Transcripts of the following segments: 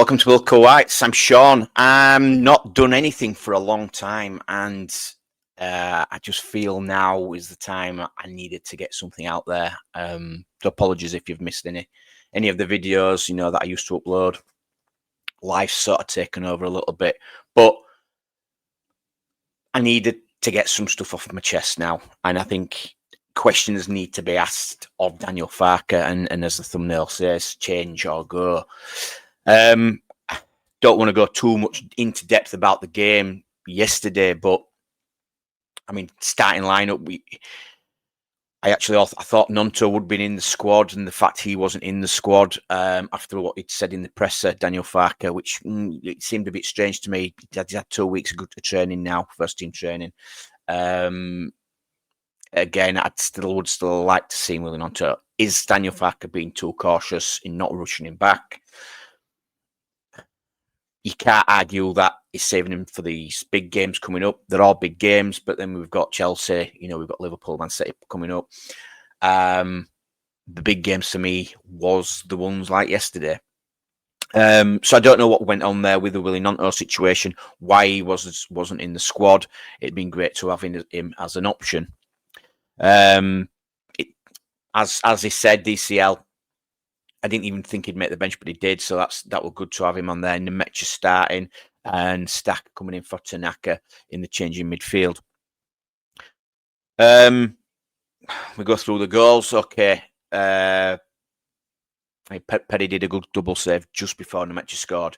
Welcome to Wilco Whites. I'm Sean. I'm not done anything for a long time, and I just feel now is the time I needed to get something out there. So apologies if you've missed any of the videos, that I used to upload. Life's sort of taken over a little bit, but I needed to get some stuff off my chest now, and I think questions need to be asked of Daniel Farke, and as the thumbnail says, change or go. Don't want to go too much into depth about the game yesterday, but I mean, starting lineup, I thought Nonto would have been in the squad, and the fact he wasn't in the squad after what he'd said in the presser, Daniel Farke, which it seemed a bit strange to me. He's had 2 weeks of good training now, first team training. Again, would still like to see him with Nonto. Is Daniel Farke being too cautious in not rushing him back? You can't argue that he's saving him for these big games coming up. They're all big games, but then we've got Chelsea, we've got Liverpool, Man City coming up. The big games for me was the ones like yesterday. So I don't know what went on there with the Willie Gnonto situation, why he wasn't in the squad. It'd been great to have him as an option. As he said, DCL, I didn't even think he'd make the bench, but he did. So that was good to have him on there. Nemecha starting and Stack coming in for Tanaka in the changing midfield. We go through the goals. Okay. Petty did a good double save just before Nemecha scored.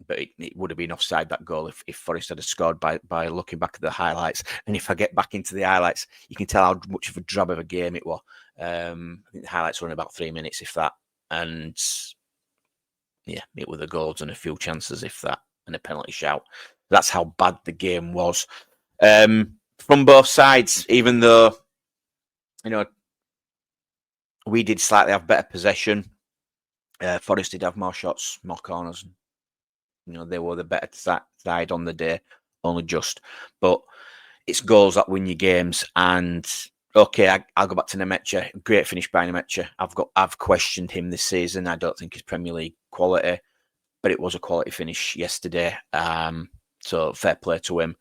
But it would have been offside, that goal, if Forest had scored by looking back at the highlights. And if I get back into the highlights, you can tell how much of a drab of a game it was. I think the highlights were in about 3 minutes, if that. And yeah, it were the goals and a few chances, if that, and a penalty shout. That's how bad the game was. From both sides, even though, we did slightly have better possession. Forest did have more shots, more corners. They were the better side on the day, only just. But it's goals that win your games. And okay, I'll go back to Nemecha. Great finish by Nemecha. I've questioned him this season. I don't think he's Premier League quality, but it was a quality finish yesterday. So fair play to him.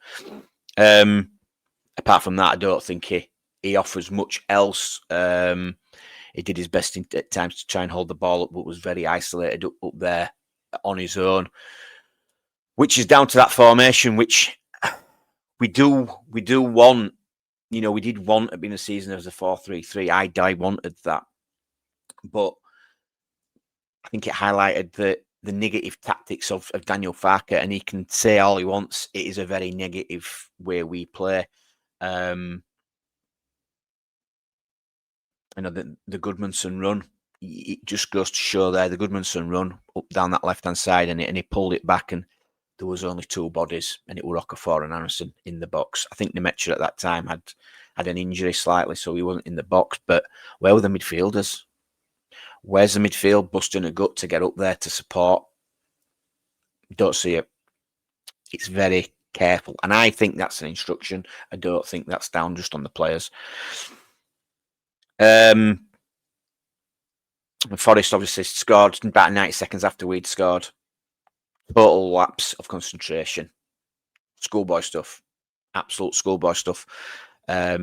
Apart from that, I don't think he offers much else. He did his best at times to try and hold the ball up, but was very isolated up there on his own, which is down to that formation, which we do want. We did want at the beginning of the season as a 4-3-3. I wanted that, but I think it highlighted the negative tactics of Daniel Farke, and he can say all he wants. It is a very negative way we play. The Goodmanson run, it just goes to show there, the Goodmanson run up down that left-hand side, and he pulled it back, and there was only 2 bodies, and it were Okafor and Harrison in the box. I think Nemecha at that time had an injury slightly, so he wasn't in the box. But where were the midfielders? Where's the midfield busting a gut to get up there to support? Don't see it. It's very careful, and I think that's an instruction. I don't think that's down just on the players. Forest obviously scored about 90 seconds after we'd scored. Total lapse of concentration. Schoolboy stuff. Absolute schoolboy stuff. A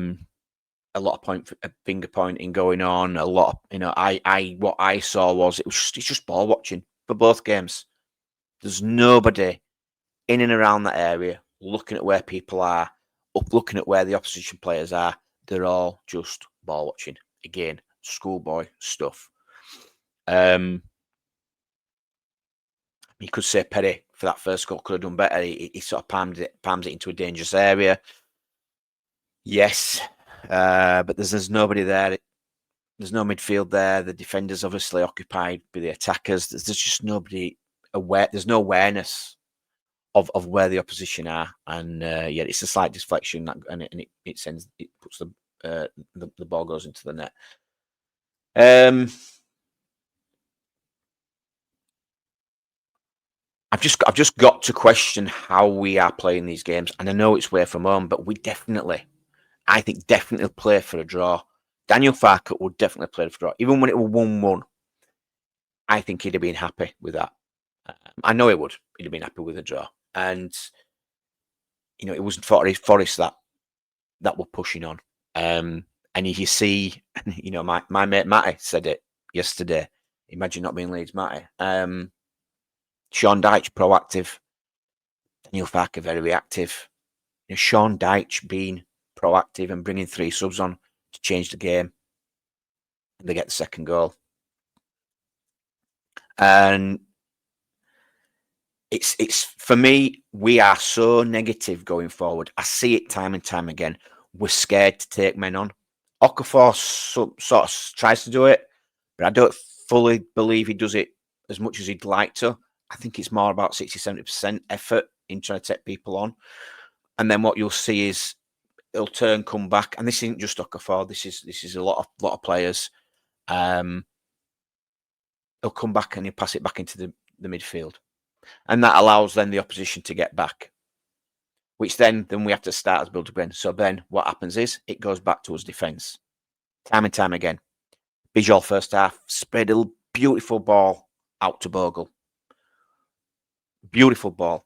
lot of finger pointing going on. A lot of, what I saw was it's just ball watching for both games. There's nobody in and around that area looking at where people are, looking at where the opposition players are. They're all just ball watching. Again, schoolboy stuff. You could say Perry for that first goal could have done better. He sort of palms it into a dangerous area. Yes, but there's nobody there. There's no midfield there. The defenders obviously occupied by the attackers. There's just nobody aware. There's no awareness of where the opposition are, and it's a slight deflection and it sends, it puts the ball goes into the net. I've just got to question how we are playing these games, and I know it's away from home, but we definitely play for a draw. Daniel Farke would definitely play for a draw, even when it was 1-1. I think he'd have been happy with that. I know he would. He'd have been happy with a draw. And, it wasn't Forest that were pushing on. And if you see, my mate Matty said it yesterday. Imagine not being Leeds Matty. Sean Dyche, proactive. Daniel Farke, very reactive. Sean Dyche being proactive and bringing 3 subs on to change the game. And they get the second goal. And it's for me, we are so negative going forward. I see it time and time again. We're scared to take men on. Okafor sort of tries to do it, but I don't fully believe he does it as much as he'd like to. I think it's more about 60-70% effort in trying to take people on. And then what you'll see is he'll come back. And this isn't just Okafor. This is a lot of players. He'll come back and he'll pass it back into the midfield. And that allows then the opposition to get back, which then we have to start as build again. So then what happens is it goes back to us defence. Time and time again. Bijol first half, spread a beautiful ball out to Bogle. Beautiful ball.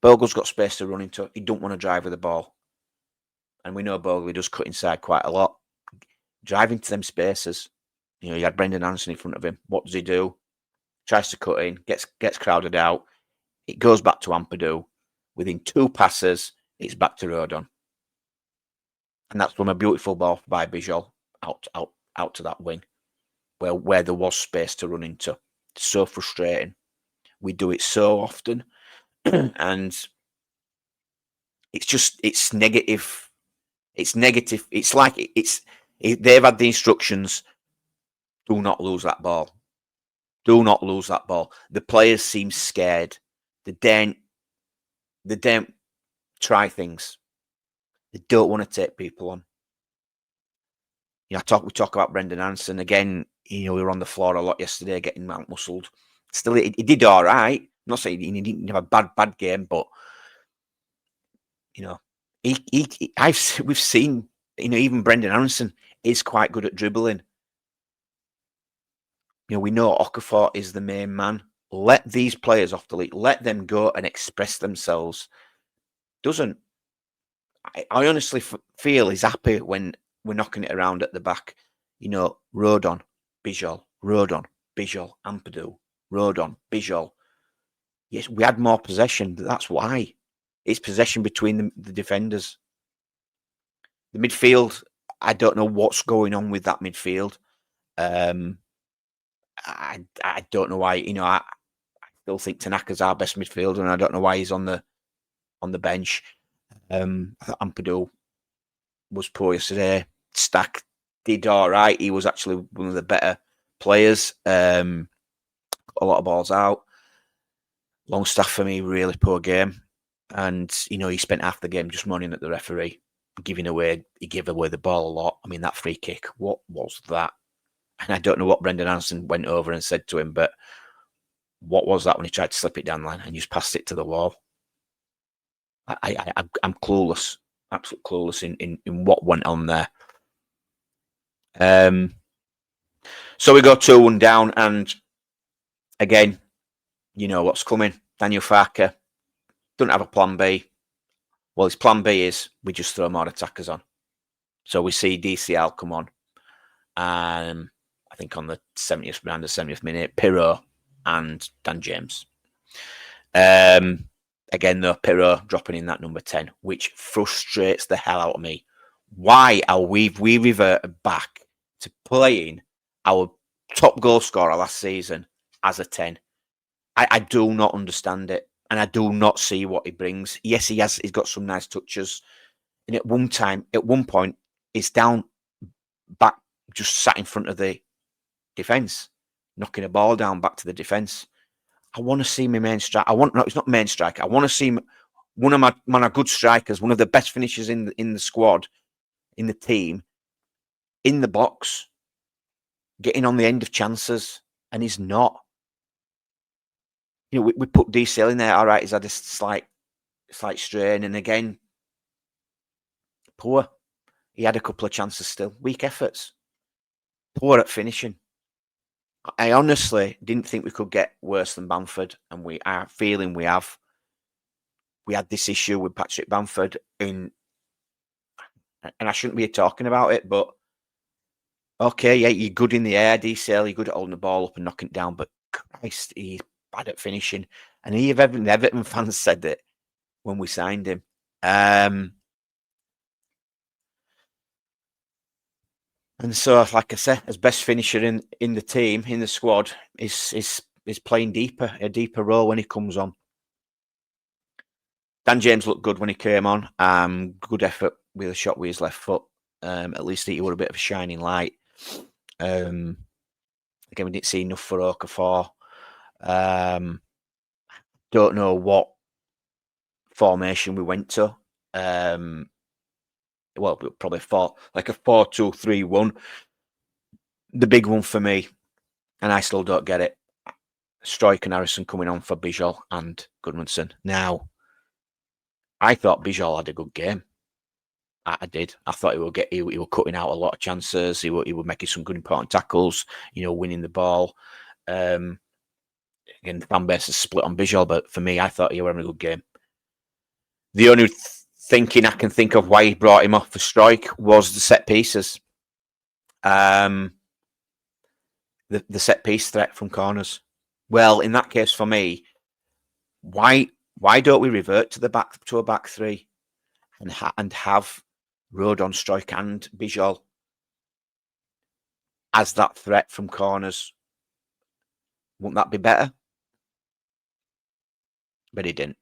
Bogle's got space to run into. He don't want to drive with the ball. And we know Bogle does cut inside quite a lot. Driving to them spaces. You had Brendan Anderson in front of him. What does he do? Tries to cut in, gets crowded out. It goes back to Ampadu. Within 2 passes, it's back to Rodon. And that's from a beautiful ball by Bijol out to that wing where there was space to run into. So frustrating. We do it so often. And it's negative. It's negative. It's like they've had the instructions. Do not lose that ball. Do not lose that ball. The players seem scared. They don't try things. They don't want to take people on. We talk about Brendan Anderson again. We were on the floor a lot yesterday, getting muscled. Still, he did all right. I'm not saying he didn't have a bad game, but we've seen. Even Brendan Anderson is quite good at dribbling. We know Okafor is the main man. Let these players off the league. Let them go and express themselves. I honestly feel he's happy when we're knocking it around at the back. Rodon, Bijol, Ampadu, Rodon, Bijol. Yes, we had more possession. That's why. It's possession between the defenders. The midfield, I don't know what's going on with that midfield. I don't know why. I still think Tanaka's our best midfielder, and I don't know why he's on the bench. I thought Ampadu was poor yesterday. Stack did all right. He was actually one of the better players. A lot of balls out. Longstaff for me, really poor game. And, he spent half the game just moaning at the referee, he gave away the ball a lot. I mean, that free kick, what was that? And I don't know what Brendan Anderson went over and said to him, but what was that when he tried to slip it down the line and just passed it to the wall? I'm clueless, absolutely clueless in what went on there. So we go 2-1 down, and again, what's coming. Daniel Farke doesn't have a plan B. Well, his plan B is we just throw more attackers on. So we see DCL come on. I think on the 70th minute, Pirro and Dan James. Again, though, Pirro dropping in that number 10, which frustrates the hell out of me. Why are we reverted back to playing our top goal scorer last season as a 10? I do not understand it, and I do not see what he brings. Yes, he's got some nice touches, and at one point, he's down back, just sat in front of the defence, knocking a ball down back to the defence. I want to see my main striker. It's not main striker. I want to see one of my good strikers, one of the best finishers in the squad, in the team, in the box, getting on the end of chances, and he's not. We put DCL in there. All right, he's had a slight strain, and again, poor. He had a couple of chances still. Weak efforts. Poor at finishing. I honestly didn't think we could get worse than Bamford, and we are feeling we have. We had this issue with Patrick Bamford and I shouldn't be talking about it, but okay, yeah, you're good in the air, DCL, you're good at holding the ball up and knocking it down, but Christ, he's bad at finishing. And Everton fans said it when we signed him. And so, like I said, as best finisher in the team, in the squad, is playing a deeper role when he comes on. Dan James looked good when he came on. Good effort with a shot with his left foot. At least he was a bit of a shining light. Again, we didn't see enough for Okafor. Don't know what formation we went to. Well, probably like a 4-2-3-1. The big one for me, and I still don't get it. Struijk and Harrison coming on for Bijol and Goodmanson. Now, I thought Bijol had a good game. I did. I thought he was cutting out a lot of chances. He was making some good important tackles. Winning the ball. Again, the fan base is split on Bijol, but for me, I thought he was having a good game. The only thinking I can think of why he brought him off for Struijk was the set pieces. The set piece threat from corners. Well, in that case, for me, why don't we revert to a back three and have Rodon, Struijk, and Bijol as that threat from corners? Wouldn't that be better? But he didn't.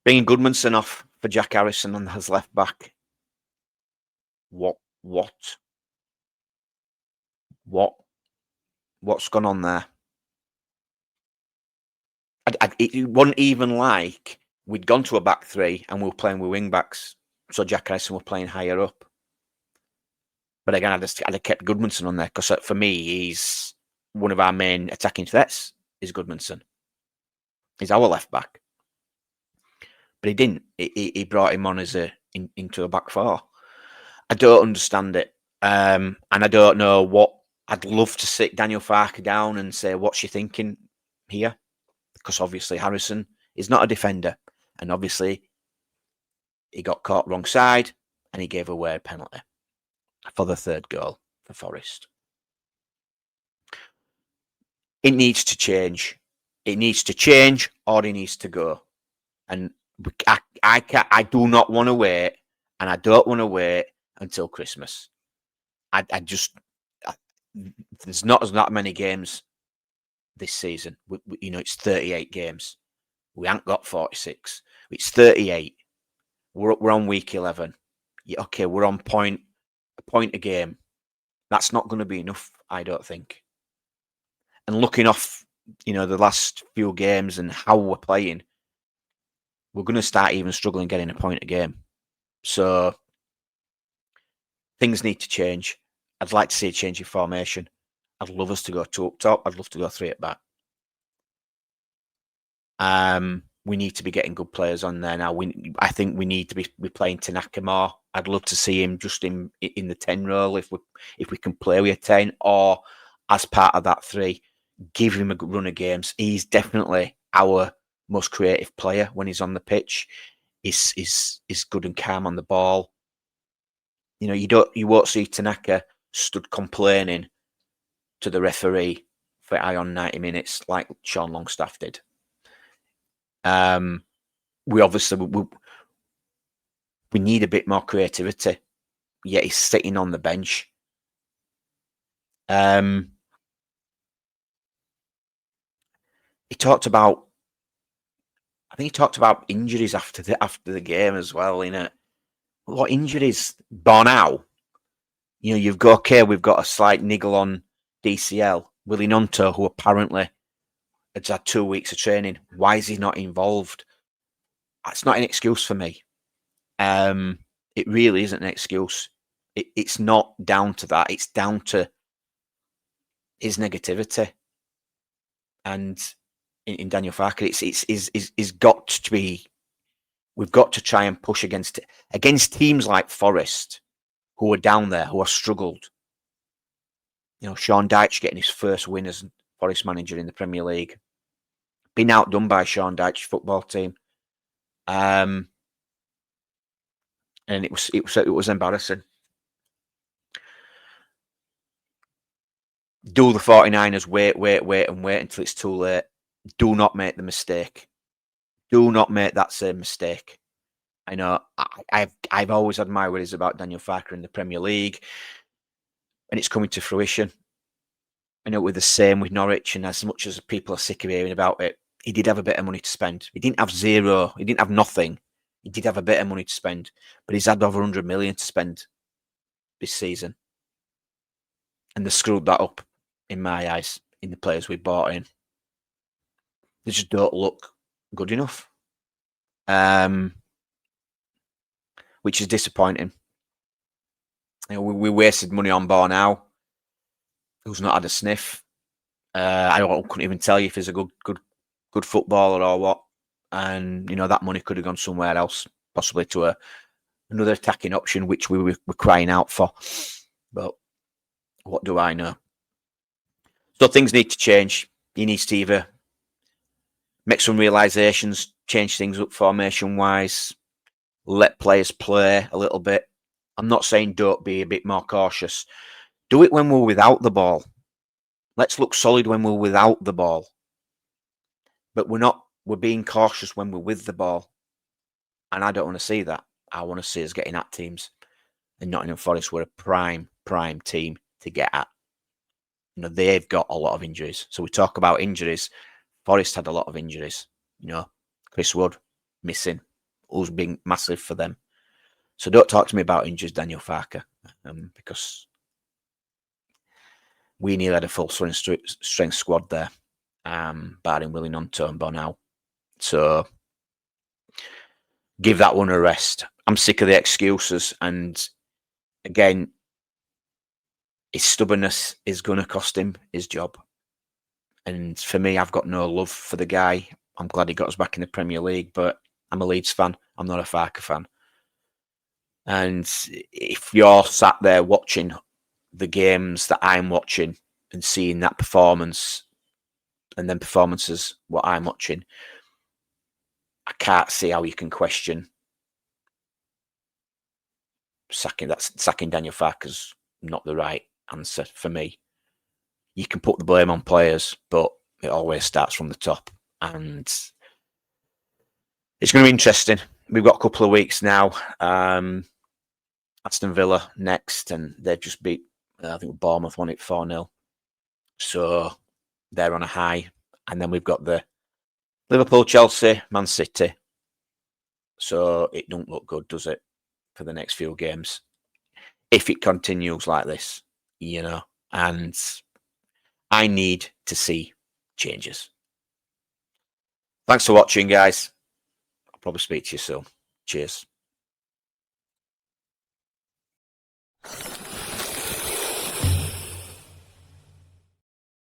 Bringing Goodmanson off for Jack Harrison and as left back. What's gone on there? It wasn't even like we'd gone to a back three and we were playing with wing backs, so Jack Harrison were playing higher up. But again, I'd have kept Goodmanson on there because for me, he's one of our main attacking threats. Is Goodmanson? He's our left back, but he didn't. He brought him on as into a back four. I don't understand it, and I don't know what. I'd love to sit Daniel Farke down and say, "What's you thinking here?" Because obviously Harrison is not a defender, and obviously he got caught wrong side and he gave away a penalty for the third goal for Forest. It needs to change. It needs to change, or he needs to go. And I do not want to wait, and I don't want to wait until Christmas. There's not as many games this season. It's 38 games. We haven't got 46. It's 38. We're on week 11. Yeah, okay, we're on a point a game. That's not going to be enough, I don't think. And looking off, the last few games and how we're playing, we're going to start even struggling getting a point a game. So things need to change. I'd like to see a change in formation. I'd love us to go 2 up top. I'd love to go 3 at back. We need to be getting good players on there now. I think we need to be playing Tanaka more. I'd love to see him just in the 10 role if we can play with a 10, or as part of that 3, give him a run of games. He's definitely our most creative player when he's on the pitch. Is good and calm on the ball. You won't see Tanaka stood complaining to the referee for on 90 minutes like Sean Longstaff did. We obviously we need a bit more creativity. Yet he's sitting on the bench. He talked about. I think he talked about injuries after the game as well. What injuries? Bornau. We've got a slight niggle on DCL. Willie Nonto, who apparently has had 2 weeks of training. Why is he not involved? That's not an excuse for me. It really isn't an excuse. It's not down to that. It's down to his negativity. And in Daniel Farke, it's got to be. We've got to try and push against teams like Forest, who are down there, who have struggled. You know, Sean Dyche getting his first win as Forest manager in the Premier League. Been outdone by Sean Dyche's football team. And it was embarrassing. Do the 49ers wait until it's too late. Do not make the mistake. Do not make that same mistake. I know I've always had my worries about Daniel Farke in the Premier League, and it's coming to fruition. I know we're the same with Norwich, and as much as people are sick of hearing about it, he did have a bit of money to spend. He didn't have zero. He didn't have nothing. He did have a bit of money to spend, but he's had over 100 million to spend this season, and they screwed that up in my eyes in the players we bought in. They just don't look good enough, which is disappointing. You know, we wasted money on Bornau, who's not had a sniff. I couldn't even tell you if he's a good footballer or what. And you know that money could have gone somewhere else, possibly to another attacking option, which we were crying out for. But what do I know? So things need to change. He needs to either make some realizations, change things up formation-wise, let players play a little bit. I'm not saying don't be a bit more cautious. Do it when we're without the ball. Let's look solid when we're without the ball. But we're being cautious when we're with the ball. And I don't want to see that. I want to see us getting at teams. And Nottingham Forest were a prime team to get at. You know, they've got a lot of injuries. So we talk about injuries. Forest had a lot of injuries. You know, Chris Wood missing. Who's been massive for them. So don't talk to me about injuries, Daniel Farke, because we nearly had a full strength squad there, barring Willie Nonto and Bornau. So give that one a rest. I'm sick of the excuses. And again, his stubbornness is going to cost him his job. And for me, I've got no love for the guy. I'm glad he got us back in the Premier League, but I'm a Leeds fan. I'm not a Farke fan. And if you're sat there watching the games that I'm watching and seeing that performance and then performances what I'm watching, I can't see how you can question sacking Daniel Farke's not the right answer for me. You can put the blame on players, but it always starts from the top. And it's going to be interesting. We've got a couple of weeks now. Aston Villa next, and they've just beat, I think Bournemouth won it 4-0. So they're on a high. And then we've got the Liverpool, Chelsea, Man City. So it don't look good, does it, for the next few games? If it continues like this, you know. And I need to see changes. Thanks for watching, guys. I'll probably speak to you soon. Cheers.